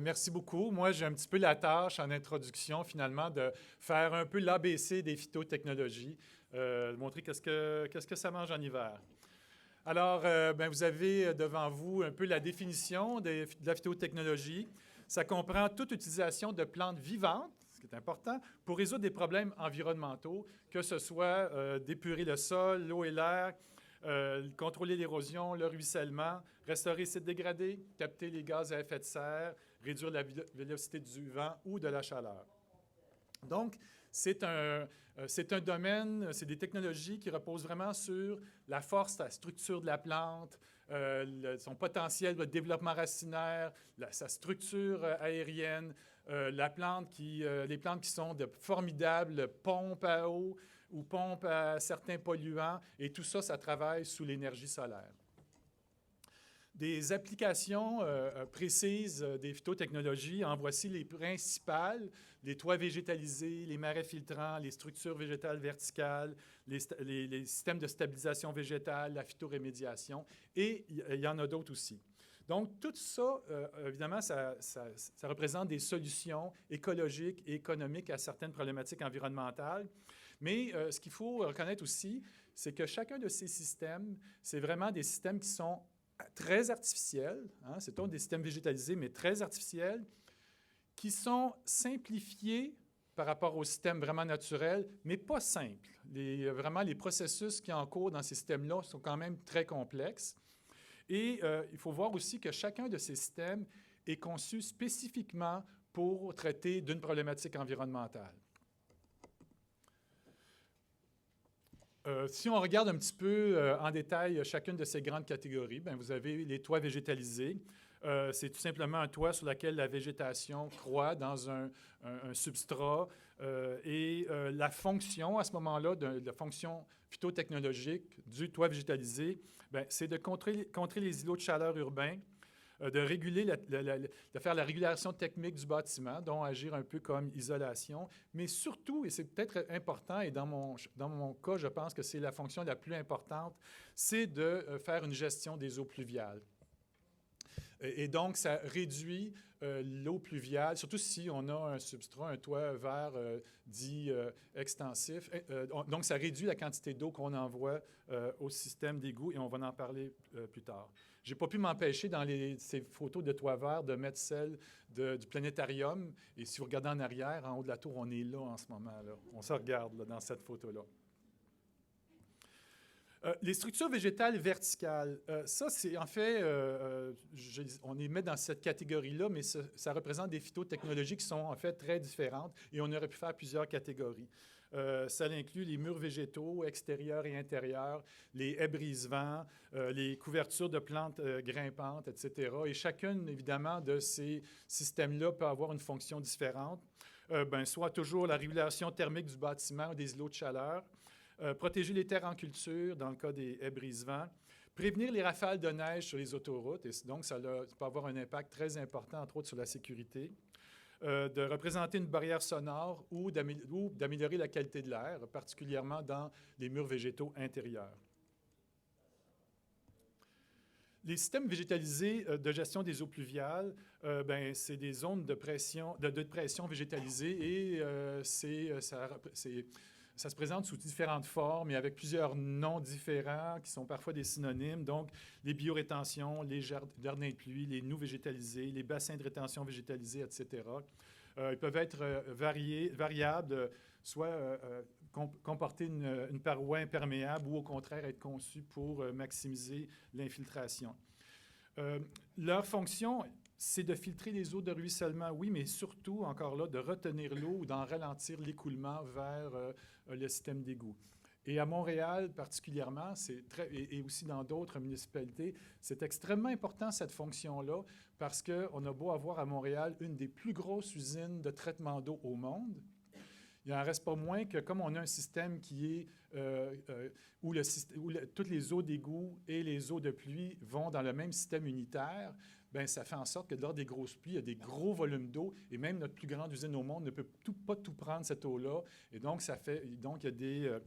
merci beaucoup. Moi, j'ai un petit peu la tâche en introduction, finalement, de faire un peu l'ABC des phytotechnologies, de montrer qu'est-ce que ça mange en hiver. Alors, ben, vous avez devant vous un peu la définition de la phytotechnologie. Ça comprend toute utilisation de plantes vivantes, ce qui est important, pour résoudre des problèmes environnementaux, que ce soit d'épurer le sol, l'eau et l'air, contrôler l'érosion, le ruissellement, restaurer les sites dégradés, capter les gaz à effet de serre, réduire la vélocité du vent ou de la chaleur. Donc, c'est un domaine, c'est des technologies qui reposent vraiment sur la force, la structure de la plante, son potentiel de développement racinaire, sa structure aérienne, les plantes qui sont de formidables pompes à eau ou pompes à certains polluants, et tout ça, ça travaille sous l'énergie solaire. Des applications précises des phytotechnologies, en voici les principales: les toits végétalisés, les marais filtrants, les structures végétales verticales, les systèmes de stabilisation végétale, la phytorémédiation, et il y en a d'autres aussi. Donc, tout ça, évidemment, ça représente des solutions écologiques et économiques à certaines problématiques environnementales. Mais ce qu'il faut reconnaître aussi, c'est que chacun de ces systèmes, c'est vraiment des systèmes qui sont très artificiels, hein, c'est donc des systèmes végétalisés, mais très artificiels, qui sont simplifiés par rapport aux systèmes vraiment naturels, mais pas simples. Vraiment, les processus qui sont en cours dans ces systèmes-là sont quand même très complexes. Et il faut voir aussi que chacun de ces systèmes est conçu spécifiquement pour traiter d'une problématique environnementale. Si on regarde un petit peu en détail chacune de ces grandes catégories, bien, vous avez les toits végétalisés. C'est tout simplement un toit sur lequel la végétation croît dans un substrat. La fonction, à ce moment-là, la fonction phytotechnologique du toit végétalisé, c'est de contrer les îlots de chaleur urbains, de réguler, de faire la régulation technique du bâtiment, dont agir un peu comme isolation, mais surtout, et c'est peut-être important, et dans mon cas, je pense que c'est la fonction la plus importante, c'est de faire une gestion des eaux pluviales. Et donc, ça réduit l'eau pluviale, surtout si on a un substrat, un toit vert dit extensif. Donc, ça réduit la quantité d'eau qu'on envoie au système d'égout, et on va en parler plus tard. Je n'ai pas pu m'empêcher dans ces photos de toit vert de mettre celle du planétarium. Et si vous regardez en arrière, en haut de la tour, on est là en ce moment. Là. On se regarde là, dans cette photo-là. Les structures végétales verticales, ça, c'est en fait, on les met dans cette catégorie-là, mais ça représente des phytotechnologies qui sont en fait très différentes, et on aurait pu faire plusieurs catégories. Ça inclut les murs végétaux extérieurs et intérieurs, les haies brise-vent, les couvertures de plantes grimpantes, etc. Et chacune, évidemment, de ces systèmes-là peut avoir une fonction différente. Soit toujours la régulation thermique du bâtiment ou des îlots de chaleur, protéger les terres en culture, dans le cas des haies brise-vent, prévenir les rafales de neige sur les autoroutes, et donc ça peut avoir un impact très important, entre autres, sur la sécurité, de représenter une barrière sonore ou d'améliorer la qualité de l'air, particulièrement dans les murs végétaux intérieurs. Les systèmes végétalisés de gestion des eaux pluviales, c'est des zones de pression végétalisées, et ça se présente sous différentes formes et avec plusieurs noms différents qui sont parfois des synonymes. Donc, les biorétentions, les jardins de pluie, les noues végétalisés, les bassins de rétention végétalisés, etc. Ils peuvent être variables, soit comporter une paroi imperméable ou au contraire être conçus pour maximiser l'infiltration. Leur fonction, c'est de filtrer les eaux de ruissellement, oui, mais surtout, encore là, de retenir l'eau ou d'en ralentir l'écoulement vers le système d'égout. Et à Montréal particulièrement, et aussi dans d'autres municipalités, c'est extrêmement important cette fonction-là parce qu'on a beau avoir à Montréal une des plus grosses usines de traitement d'eau au monde. Il n'en reste pas moins que comme on a un système qui est où toutes les eaux d'égout et les eaux de pluie vont dans le même système unitaire, bien, ça fait en sorte que lors des grosses pluies, il y a des gros volumes d'eau et même notre plus grande usine au monde ne peut pas tout prendre cette eau-là. Et donc, il y a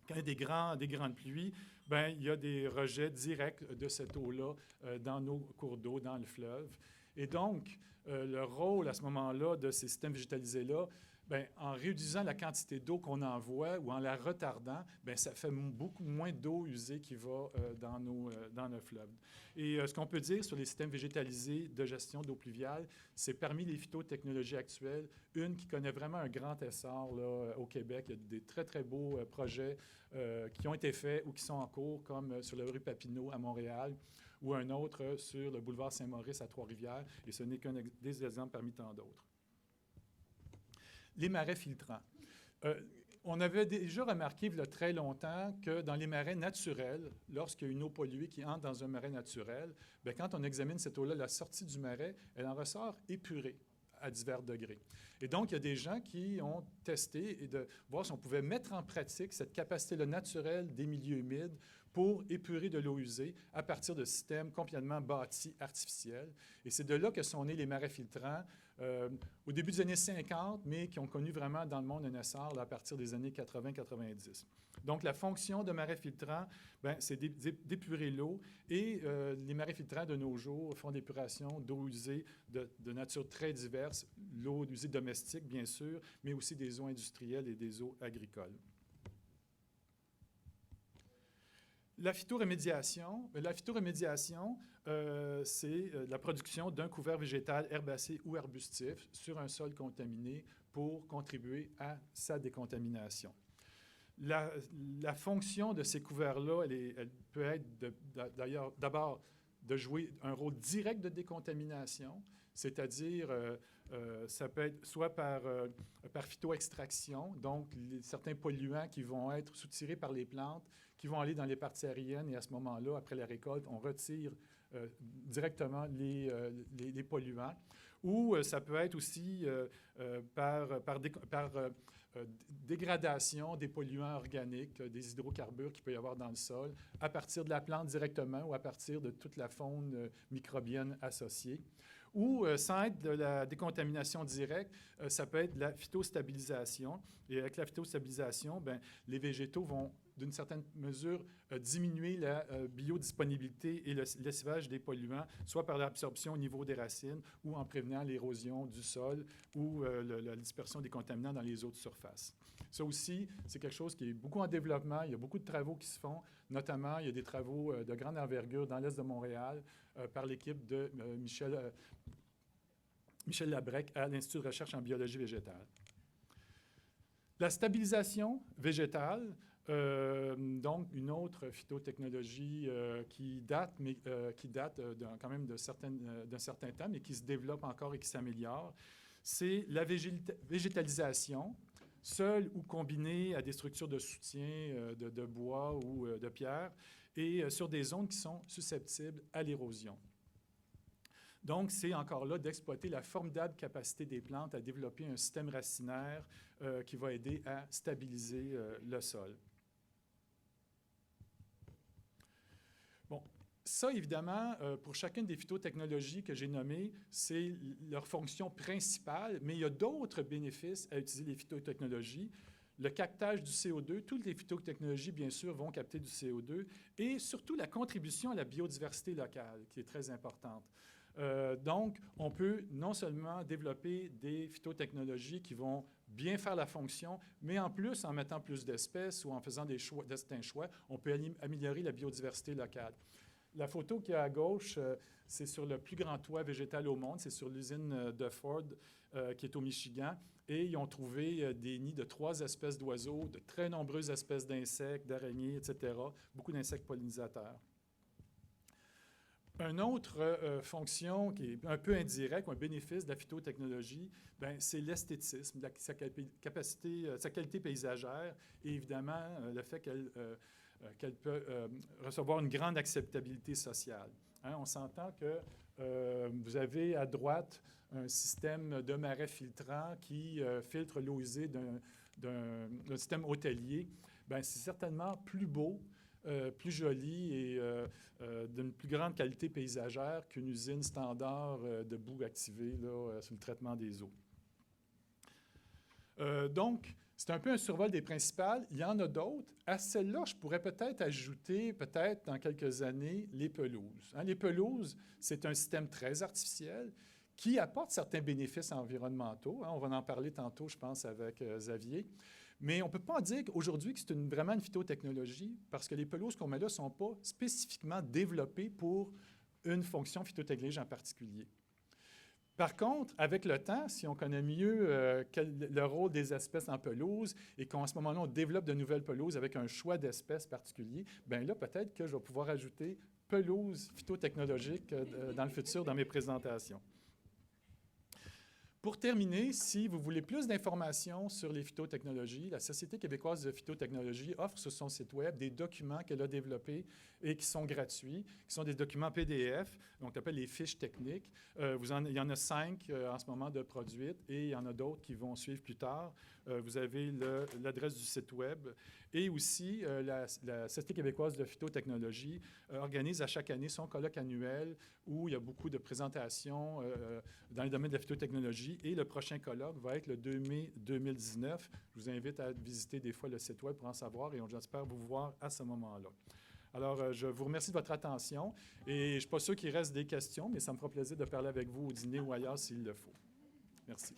quand il y a des grandes pluies, bien, il y a des rejets directs de cette eau-là dans nos cours d'eau, dans le fleuve. Et donc, le rôle à ce moment-là de ces systèmes végétalisés-là, bien, en réduisant la quantité d'eau qu'on envoie ou en la retardant, bien, ça fait beaucoup moins d'eau usée qui va dans nos fleuves. Et ce qu'on peut dire sur les systèmes végétalisés de gestion d'eau pluviale, c'est parmi les phytotechnologies actuelles, une qui connaît vraiment un grand essor là, au Québec. Il y a des très, très beaux projets qui ont été faits ou qui sont en cours, comme sur la rue Papineau à Montréal, ou un autre sur le boulevard Saint-Maurice à Trois-Rivières, et ce n'est qu'un des exemples parmi tant d'autres. Les marais filtrants. On avait déjà remarqué il y a très longtemps que dans les marais naturels, lorsqu'il y a une eau polluée qui entre dans un marais naturel, bien, quand on examine cette eau-là, la sortie du marais, elle en ressort épurée à divers degrés. Et donc, il y a des gens qui ont testé et de voir si on pouvait mettre en pratique cette capacité-là naturelle des milieux humides pour épurer de l'eau usée à partir de systèmes complètement bâtis, artificiels. Et c'est de là que sont nés les marais filtrants au début des années 50, mais qui ont connu vraiment dans le monde un essor là, à partir des années 80-90. Donc, la fonction de marais filtrants, c'est d'épurer l'eau. Et les marais filtrants de nos jours font l'épuration d'eau usée de nature très diverse, l'eau usée domestique, bien sûr, mais aussi des eaux industrielles et des eaux agricoles. La phytoremédiation, c'est la production d'un couvert végétal herbacé ou arbustif sur un sol contaminé pour contribuer à sa décontamination. La fonction de ces couverts-là, elle peut être d'ailleurs d'abord de jouer un rôle direct de décontamination, c'est-à-dire ça peut être soit par phytoextraction, donc certains polluants qui vont être soutirés par les plantes, qui vont aller dans les parties aériennes, et à ce moment-là, après la récolte, on retire directement les polluants. Ou ça peut être aussi par dégradation des polluants organiques, des hydrocarbures qu'il peut y avoir dans le sol, à partir de la plante directement ou à partir de toute la faune microbienne associée. Ou, sans être de la décontamination directe, ça peut être de la phytostabilisation. Et avec la phytostabilisation, bien, les végétaux vont, d'une certaine mesure, diminuer la biodisponibilité et le lessivage des polluants, soit par l'absorption au niveau des racines ou en prévenant l'érosion du sol ou la dispersion des contaminants dans les eaux de surface. Ça aussi, c'est quelque chose qui est beaucoup en développement. Il y a beaucoup de travaux qui se font. Notamment, il y a des travaux de grande envergure dans l'est de Montréal par l'équipe de Michel Labrec à l'Institut de recherche en biologie végétale. La stabilisation végétale, donc une autre phytotechnologie qui date quand même d'un certain temps, mais qui se développe encore et qui s'améliore, c'est la végétalisation, seule ou combinée à des structures de soutien de bois ou de pierre, et sur des zones qui sont susceptibles à l'érosion. Donc, c'est encore là d'exploiter la formidable capacité des plantes à développer un système racinaire qui va aider à stabiliser le sol. Bon, ça, évidemment, pour chacune des phytotechnologies que j'ai nommées, c'est leur fonction principale, mais il y a d'autres bénéfices à utiliser les phytotechnologies. Le captage du CO2, toutes les phytotechnologies, bien sûr, vont capter du CO2, et surtout la contribution à la biodiversité locale, qui est très importante. Donc, on peut non seulement développer des phytotechnologies qui vont bien faire la fonction, mais en plus, en mettant plus d'espèces ou en faisant certains choix, on peut améliorer la biodiversité locale. La photo qui est à gauche, c'est sur le plus grand toit végétal au monde, c'est sur l'usine de Ford qui est au Michigan, et ils ont trouvé des nids de 3 espèces d'oiseaux, de très nombreuses espèces d'insectes, d'araignées, etc., beaucoup d'insectes pollinisateurs. Une autre fonction qui est un peu indirecte, ou un bénéfice de la phytotechnologie, c'est l'esthétisme, sa qualité paysagère et évidemment le fait qu'elle peut recevoir une grande acceptabilité sociale. Hein, on s'entend que vous avez à droite un système de marais filtrants qui filtre l'eau usée d'un système hôtelier. C'est certainement plus beau, plus joli et d'une plus grande qualité paysagère qu'une usine standard de boue activée là, sur le traitement des eaux. Donc, C'est un peu un survol des principales. Il y en a d'autres. À celles-là, je pourrais peut-être ajouter, peut-être dans quelques années, les pelouses. Hein, les pelouses, c'est un système très artificiel qui apporte certains bénéfices environnementaux. Hein, on va en parler tantôt, je pense, avec Xavier. Mais on ne peut pas dire aujourd'hui que c'est vraiment une phytotechnologie parce que les pelouses qu'on met là ne sont pas spécifiquement développées pour une fonction phytotechnologique en particulier. Par contre, avec le temps, si on connaît mieux le rôle des espèces en pelouse et qu'à ce moment-là, on développe de nouvelles pelouses avec un choix d'espèces particulier, bien là, peut-être que je vais pouvoir ajouter pelouse phytotechnologique dans le futur dans mes présentations. Pour terminer, si vous voulez plus d'informations sur les phytotechnologies, la Société québécoise de phytotechnologie offre sur son site Web des documents qu'elle a développés et qui sont gratuits, qui sont des documents PDF, donc on appelle les fiches techniques. Il y en a 5 en ce moment de produites et il y en a d'autres qui vont suivre plus tard. Vous avez l'adresse du site Web. Et aussi, la Société québécoise de phytotechnologie organise à chaque année son colloque annuel où il y a beaucoup de présentations dans le domaine de la phytotechnologie. Et le prochain colloque va être le 2 mai 2019. Je vous invite à visiter des fois le site Web pour en savoir et j'espère vous voir à ce moment-là. Alors, je vous remercie de votre attention et je ne suis pas sûr qu'il reste des questions, mais ça me fera plaisir de parler avec vous au dîner ou ailleurs s'il le faut. Merci.